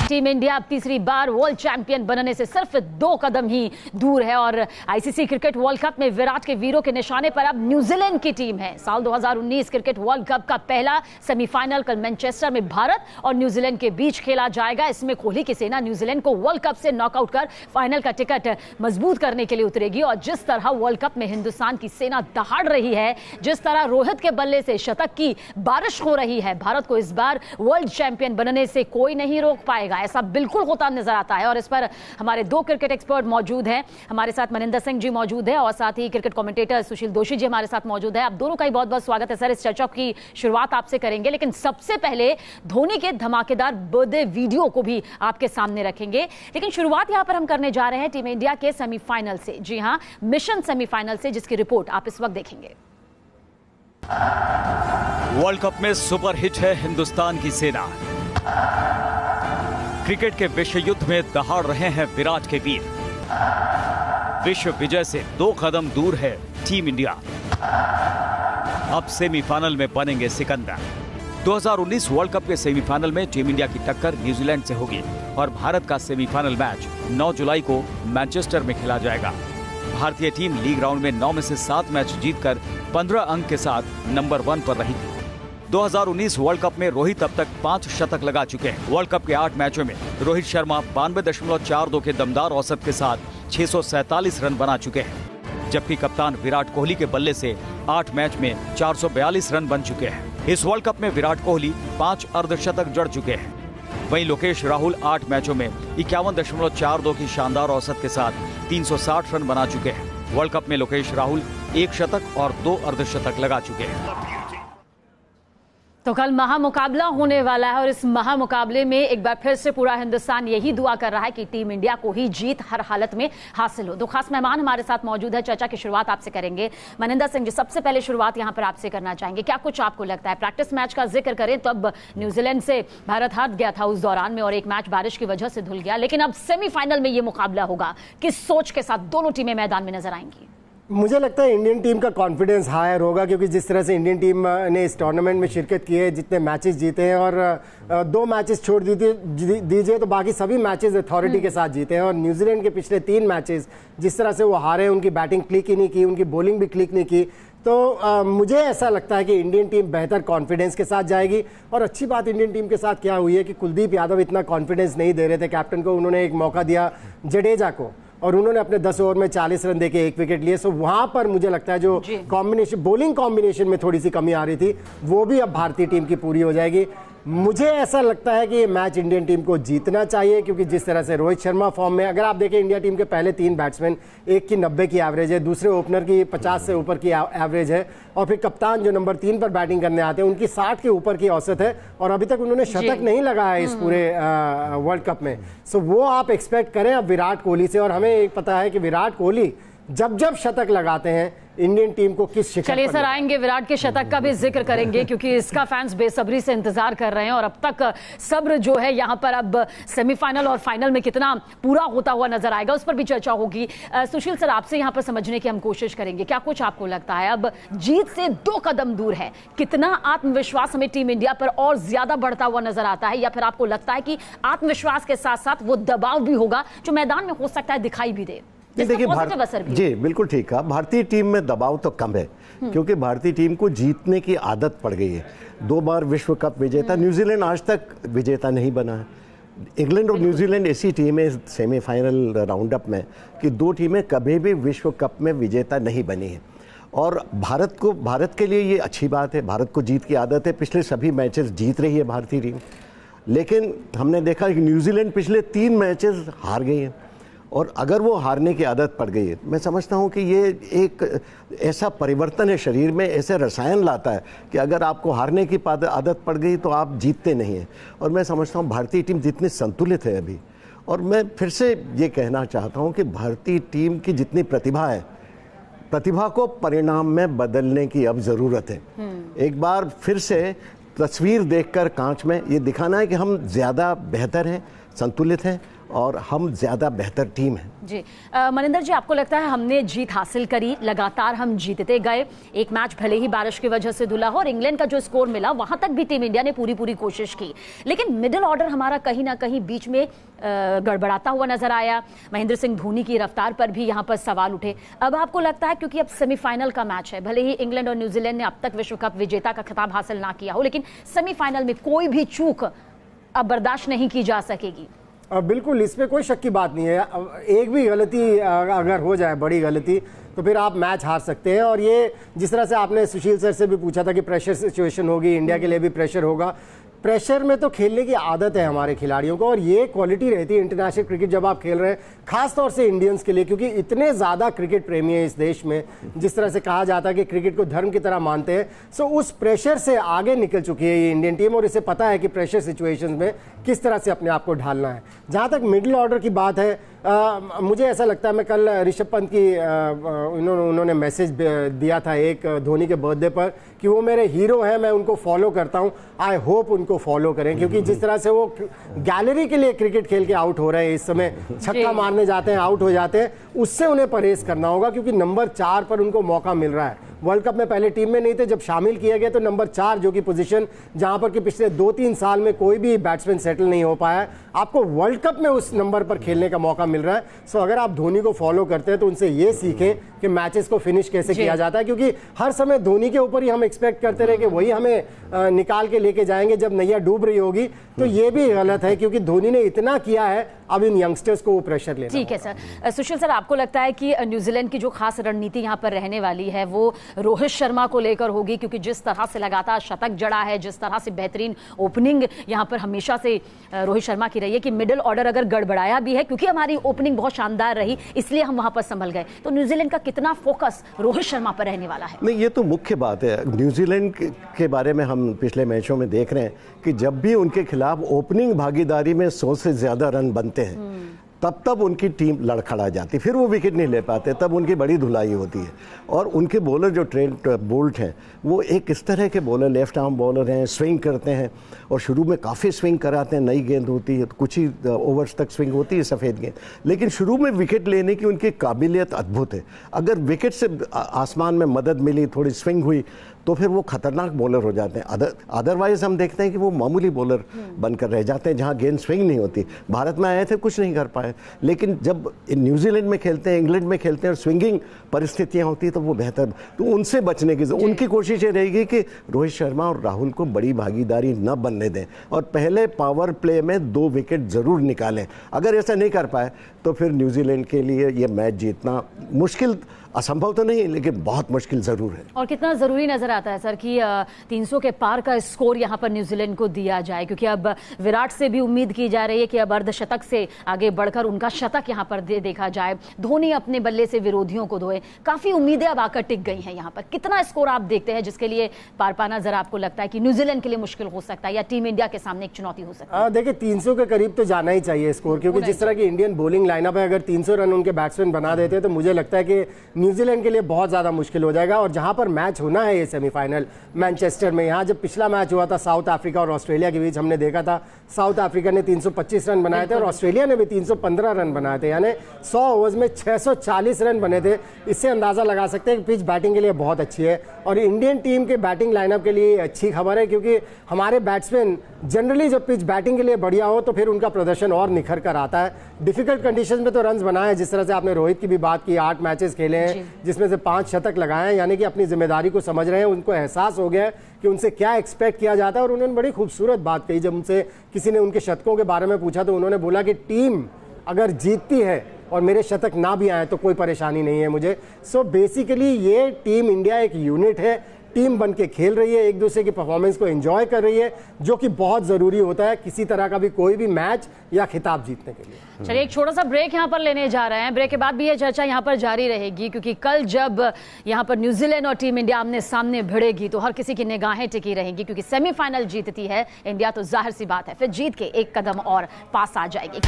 Team India अब तीसरी बार world champion बनने से सिर्फ 2 कदम ही दूर है और आईसीसी क्रिकेट वर्ल्ड कप में विराट के वीरों के निशाने पर अब न्यूजीलैंड की टीम है। साल 2019 क्रिकेट वर्ल्ड कप का पहला सेमीफाइनल कल मैनचेस्टर में भारत और न्यूजीलैंड के बीच खेला जाएगा। इसमें कोहली की सेना न्यूजीलैंड को वर्ल्ड कप से नॉकआउट कर फाइनल का टिकट मजबूत करने के लिए उतरेगी और जिस तरह वर्ल्ड कप में हिंदुस्तान की सेना दहाड़ रही है, जिस तरह रोहित के बल्ले से शतक की बारिश हो रही है, भारत को इस बार वर्ल्ड चैंपियन बनने से कोई नहीं रोक पाएगा। ऐसा बिल्कुल होता नजर आता है और इस पर हमारे 2 क्रिकेट एक्सपर्ट मौजूद हैं। हमारे साथ मनिंदर सिंह जी मौजूद है और साथ ही क्रिकेट कमेंटेटर सुशील दोषी जी हमारे साथ मौजूद है। आप दोनों का ही बहुत बहुत स्वागत है सर। इस चर्चा की शुरुआत आपसे करेंगे, लेकिन सबसे पहले धोनी के धमाकेदार बर्थडे वीडियो को भी आपके सामने रखेंगे। लेकिन शुरुआत यहां पर हम करने जा रहे हैं टीम इंडिया के सेमीफाइनल से। जी हां, मिशन सेमीफाइनल से, जिसकी रिपोर्ट आप इस वक्त देखेंगे। वर्ल्ड कप में सुपर हिट है हिंदुस्तान की सेना। क्रिकेट के विश्व युद्ध में दहाड़ रहे हैं विराट के वीर। विश्व विजय से 2 कदम दूर है टीम इंडिया। अब सेमीफाइनल में बनेंगे सिकंदर। 2019 वर्ल्ड कप के सेमीफाइनल में टीम इंडिया की टक्कर न्यूजीलैंड से होगी और भारत का सेमीफाइनल मैच 9 जुलाई को मैनचेस्टर में खेला जाएगा। भारतीय टीम लीग राउंड में 9 में से 7 मैच जीतकर 15 अंक के साथ नंबर 1 पर रही थी। 2019 वर्ल्ड कप में रोहित अब तक 5 शतक लगा चुके हैं। वर्ल्ड कप के 8 मैचों में रोहित शर्मा 92.42 के दमदार औसत के साथ 647 रन बना चुके हैं, जबकि कप्तान विराट कोहली के बल्ले से 8 मैच में 442 रन बन चुके हैं। इस वर्ल्ड कप में विराट कोहली 5 अर्धशतक जड़ चुके हैं। वहीं लोकेश राहुल 8 मैचों में 51.42 की शानदार औसत के साथ 360 रन बना चुके हैं। वर्ल्ड कप में लोकेश राहुल 1 शतक और 2 अर्धशतक लगा चुके हैं। तो कल महामुकाबला होने वाला है और इस महामुकाबले में एक बार फिर से पूरा हिंदुस्तान यही दुआ कर रहा है कि टीम इंडिया को ही जीत हर हालत में हासिल हो। 2 खास मेहमान हमारे साथ मौजूद है। चर्चा की शुरुआत आपसे करेंगे। मनिंदर सिंह जी, सबसे पहले शुरुआत यहां पर आपसे करना चाहेंगे। क्या कुछ आपको लगता है, प्रैक्टिस मैच का जिक्र करें तो अब न्यूजीलैंड से भारत हार गया था उस दौरान में और एक मैच बारिश की वजह से धुल गया, लेकिन अब सेमीफाइनल में यह मुकाबला होगा। किस सोच के साथ दोनों टीमें मैदान में नजर आएंगी? मुझे लगता है इंडियन टीम का कॉन्फिडेंस हायर होगा, क्योंकि जिस तरह से इंडियन टीम ने इस टूर्नामेंट में शिरकत की है, जितने मैचेस जीते हैं और 2 मैचेस छोड़ दीजिए तो बाकी सभी मैचेस अथॉरिटी के साथ जीते हैं। और न्यूजीलैंड के पिछले 3 मैचेस जिस तरह से वो हारे, उनकी बैटिंग क्लिक ही नहीं की, उनकी बॉलिंग भी क्लिक नहीं की, तो मुझे ऐसा लगता है कि इंडियन टीम बेहतर कॉन्फिडेंस के साथ जाएगी। और अच्छी बात इंडियन टीम के साथ क्या हुई है कि कुलदीप यादव इतना कॉन्फिडेंस नहीं दे रहे थे कैप्टन को। उन्होंने एक मौका दिया जडेजा को और उन्होंने अपने 10 ओवर में 40 रन देके 1 विकेट लिए। सो वहां पर मुझे लगता है जो कॉम्बिनेशन, बॉलिंग कॉम्बिनेशन में थोड़ी सी कमी आ रही थी, वो भी अब भारतीय टीम की पूरी हो जाएगी। मुझे ऐसा लगता है कि ये मैच इंडियन टीम को जीतना चाहिए, क्योंकि जिस तरह से रोहित शर्मा फॉर्म में, अगर आप देखें इंडिया टीम के पहले 3 बैट्समैन, एक की 90 की एवरेज है, दूसरे ओपनर की 50 से ऊपर की एवरेज है और फिर कप्तान जो नंबर 3 पर बैटिंग करने आते हैं उनकी 60 के ऊपर की औसत है और अभी तक उन्होंने शतक नहीं लगाया इस पूरे वर्ल्ड कप में। सो वो आप एक्सपेक्ट करें अब विराट कोहली से। और हमें एक पता है कि विराट कोहली जब शतक लगाते हैं इंडियन टीम को किस शिखर। चलिए सर, आएंगे विराट के शतक का भी जिक्र करेंगे, क्योंकि इसका फैंस बेसब्री से इंतजार कर रहे हैं और अब तक सब्र जो है यहां पर अब सेमीफाइनल और फाइनल में कितना पूरा होता हुआ नजर आएगा, उस पर भी चर्चा होगी। सुशील सर, आपसे यहां पर समझने की हम कोशिश करेंगे, क्या कुछ आपको लगता है अब जीत से 2 कदम दूर है, कितना आत्मविश्वास हमें टीम इंडिया पर और ज्यादा बढ़ता हुआ नजर आता है, या फिर आपको लगता है कि आत्मविश्वास के साथ साथ वो दबाव भी होगा जो मैदान में हो सकता है दिखाई भी दे? देखिए जी, बिल्कुल ठीक कहा। भारतीय टीम में दबाव तो कम है, क्योंकि भारतीय टीम को जीतने की आदत पड़ गई है। 2 बार विश्व कप विजेता, न्यूजीलैंड आज तक विजेता नहीं बना है। इंग्लैंड और न्यूजीलैंड ऐसी टीम है सेमीफाइनल राउंड अप में कि 2 टीमें कभी भी विश्व कप में विजेता नहीं बनी है। और भारत के लिए ये अच्छी बात है, भारत को जीत की आदत है, पिछले सभी मैचेस जीत रही है भारतीय टीम। लेकिन हमने देखा कि न्यूजीलैंड पिछले 3 मैचेस हार गई है और अगर वो हारने की आदत पड़ गई है, मैं समझता हूँ कि ये एक ऐसा परिवर्तन है शरीर में, ऐसे रसायन लाता है कि अगर आपको हारने की आदत पड़ गई तो आप जीतते नहीं हैं। और मैं समझता हूँ भारतीय टीम जितनी संतुलित है अभी, और मैं फिर से ये कहना चाहता हूँ कि भारतीय टीम की जितनी प्रतिभा है, प्रतिभा को परिणाम में बदलने की अब ज़रूरत है। एक बार फिर से तस्वीर देखकर कांच में ये दिखाना है कि हम ज़्यादा बेहतर हैं, संतुलित हैं और हम ज़्यादा बेहतर टीम है। जी मनिंदर जी, आपको लगता है हमने जीत हासिल करी, लगातार हम जीतते गए, एक मैच भले ही बारिश की वजह से धुला हो और इंग्लैंड का जो स्कोर मिला वहां तक भी टीम इंडिया ने पूरी कोशिश की, लेकिन मिडिल ऑर्डर हमारा कहीं ना कहीं बीच में गड़बड़ाता हुआ नजर आया। महेंद्र सिंह धोनी की रफ्तार पर भी यहां पर सवाल उठे। अब आपको लगता है, क्योंकि अब सेमीफाइनल का मैच है, भले ही इंग्लैंड और न्यूजीलैंड ने अब तक विश्व कप विजेता का खिताब हासिल ना किया हो, लेकिन सेमीफाइनल में कोई भी चूक अब बर्दाश्त नहीं की जा सकेगी। बिल्कुल, इसमें कोई शक की बात नहीं है। एक भी गलती अगर हो जाए, बड़ी गलती, तो फिर आप मैच हार सकते हैं। और ये जिस तरह से आपने सुशील सर से भी पूछा था कि प्रेशर सिचुएशन होगी, इंडिया के लिए भी प्रेशर होगा, प्रेशर में तो खेलने की आदत है हमारे खिलाड़ियों को, और ये क्वालिटी रहती है इंटरनेशनल क्रिकेट जब आप खेल रहे हैं, खास तौर से इंडियंस के लिए, क्योंकि इतने ज़्यादा क्रिकेट प्रेमी है इस देश में, जिस तरह से कहा जाता है कि क्रिकेट को धर्म की तरह मानते हैं। सो उस प्रेशर से आगे निकल चुकी है ये इंडियन टीम, और इसे पता है कि प्रेशर सिचुएशंस में किस तरह से अपने आप को ढालना है। जहाँ तक मिडिल ऑर्डर की बात है, मुझे ऐसा लगता है, मैं कल ऋषभ पंत की उन्होंने मैसेज दिया था एक धोनी के बर्थडे पर कि वो मेरे हीरो हैं, मैं उनको फॉलो करता हूं, आई होप उनको फॉलो करें, क्योंकि जिस तरह से वो गैलरी के लिए क्रिकेट खेल के आउट हो रहे हैं इस समय, छक्का मारने जाते हैं, आउट हो जाते हैं, उससे उन्हें परहेज करना होगा, क्योंकि नंबर 4 पर उनको मौका मिल रहा है। वर्ल्ड कप में पहले टीम में नहीं थे, जब शामिल किया गया तो नंबर 4 जो कि पोजीशन जहां पर कि पिछले 2-3 साल में कोई भी बैट्समैन सेटल नहीं हो पाया, आपको वर्ल्ड कप में उस नंबर पर खेलने का मौका मिल रहा है। सो अगर आप धोनी को फॉलो करते हैं तो उनसे ये सीखें कि मैचेस को फिनिश कैसे किया जाता है, क्योंकि हर समय धोनी के ऊपर ही हम एक्सपेक्ट करते रहे कि वही हमें निकाल के लेके जाएंगे जब नैया डूब रही होगी, तो ये भी गलत है, क्योंकि धोनी ने इतना किया है, अब इन यंगस्टर्स को वो प्रेशर लेना। ठीक है सर। सुशील सर, आपको लगता है कि न्यूजीलैंड की जो खास रणनीति यहाँ पर रहने वाली है वो रोहित शर्मा को लेकर होगी, क्योंकि जिस तरह से लगातार शतक जड़ा है, जिस तरह से बेहतरीन ओपनिंग यहाँ पर हमेशा से रोहित शर्मा की रही है, कि मिडिल ऑर्डर अगर गड़बड़ाया भी है, क्योंकि हमारी ओपनिंग बहुत शानदार रही इसलिए हम वहां पर संभल गए, तो न्यूजीलैंड का कितना फोकस रोहित शर्मा पर रहने वाला है? नहीं, ये तो मुख्य बात है। न्यूजीलैंड के बारे में हम पिछले मैचों में देख रहे हैं कि जब भी उनके खिलाफ ओपनिंग भागीदारी में 100 से ज्यादा रन बनते हैं, तब उनकी टीम लड़खड़ा जाती, फिर वो विकेट नहीं ले पाते, तब उनकी बड़ी धुलाई होती है। और उनके बॉलर जो ट्रेंट बोल्ट हैं, वो एक इस तरह के बॉलर, लेफ्ट आर्म बॉलर हैं, स्विंग करते हैं, और शुरू में काफ़ी स्विंग कराते हैं, नई गेंद होती है, कुछ ही ओवर्स तक स्विंग होती है सफ़ेद गेंद, लेकिन शुरू में विकेट लेने की उनकी काबिलियत अद्भुत है। अगर विकेट से आसमान में मदद मिली, थोड़ी स्विंग हुई, तो फिर वो खतरनाक बॉलर हो जाते हैं। अदरवाइज हम देखते हैं कि वो मामूली बॉलर बनकर रह जाते हैं, जहां गेंद स्विंग नहीं होती। भारत में आए थे, कुछ नहीं कर पाए, लेकिन जब न्यूजीलैंड में खेलते हैं, इंग्लैंड में खेलते हैं और स्विंगिंग परिस्थितियां होती है, तो वो बेहतर, तो उनसे बचने की उनकी कोशिश ये रहेगी कि रोहित शर्मा और राहुल को बड़ी भागीदारी न बनने दें, और पहले पावर प्ले में 2 विकेट जरूर निकालें। अगर ऐसा नहीं कर पाए तो फिर न्यूजीलैंड के लिए ये मैच जीतना मुश्किल, असंभव तो नहीं, लेकिन बहुत मुश्किल जरूर है। और कितना जरूरी नजर आता है सर कि 300 के पार का स्कोर यहां पर न्यूजीलैंड को दिया जाए, क्योंकि अब विराट से भी उम्मीद की जा रही है कि अब अर्धशतक से आगे बढ़कर उनका शतक यहां पर देखा जाए, धोनी अपने बल्ले से विरोधियों को धोए, काफी उम्मीदें अब आकर टिक गई हैं यहां पर। कितना स्कोर आप देखते हैं जिसके लिए पार पाना जरा आपको लगता है कि न्यूजीलैंड के लिए मुश्किल हो सकता है या टीम इंडिया के सामने एक चुनौती हो सकती है? देखिए, 300 के करीब तो जाना ही चाहिए स्कोर, क्योंकि जिस तरह की इंडियन बॉलिंग लाइनअप है, अगर 300 रन उनके बैट्समैन बना देते हैं तो मुझे लगता है कि न्यूजीलैंड के लिए बहुत ज्यादा मुश्किल हो जाएगा। और जहां पर मैच होना है ये सेमीफाइनल मैनचेस्टर में, यहां जब पिछला मैच हुआ था साउथ अफ्रीका और ऑस्ट्रेलिया के बीच, हमने देखा था साउथ अफ्रीका ने 325 रन बनाए थे और ऑस्ट्रेलिया ने भी 315 रन बनाए थे, यानी 100 ओवर्स में 640 रन बने थे। इससे अंदाजा लगा सकते हैं कि पिच बैटिंग के लिए बहुत अच्छी है, और इंडियन टीम के बैटिंग लाइनअप के लिए अच्छी खबर है, क्योंकि हमारे बैट्समैन जनरली जब पिच बैटिंग के लिए बढ़िया हो तो फिर उनका प्रदर्शन और निखर कर आता है। डिफिकल्ट कंडीशन में तो रन बनाए, जिस तरह से आपने रोहित की भी बात की, 8 मैचेस खेले हैं जिसमें से 5 शतक लगाए हैं, यानी कि अपनी जिम्मेदारी को समझ रहे हैं, उनको एहसास हो गया है कि उनसे क्या एक्सपेक्ट किया जाता है। और उन्होंने बड़ी खूबसूरत बात कही, जब उनसे किसी ने उनके शतकों के बारे में पूछा तो उन्होंने बोला कि टीम अगर जीतती है और मेरे शतक ना भी आए तो कोई परेशानी नहीं है मुझे। सो बेसिकली ये टीम इंडिया एक यूनिट है, टीम बन के खेल रही है, एक दूसरे की परफॉर्मेंस को एंजॉय कर रही है, जो कि बहुत जरूरी होता है किसी तरह का भी कोई भी मैच या खिताब जीतने के लिए। चलिए एक छोटा सा ब्रेक यहां पर लेने जा रहे हैं, ब्रेक के बाद भी ये चर्चा यहां पर जारी रहेगी, क्योंकि कल जब यहां पर न्यूजीलैंड और टीम इंडिया आमने सामने भिड़ेगी तो हर किसी की निगाहें टिकी रहेंगी, क्योंकि सेमीफाइनल जीतती है इंडिया तो जाहिर सी बात है फिर जीत के एक कदम और पास आ जाएगी।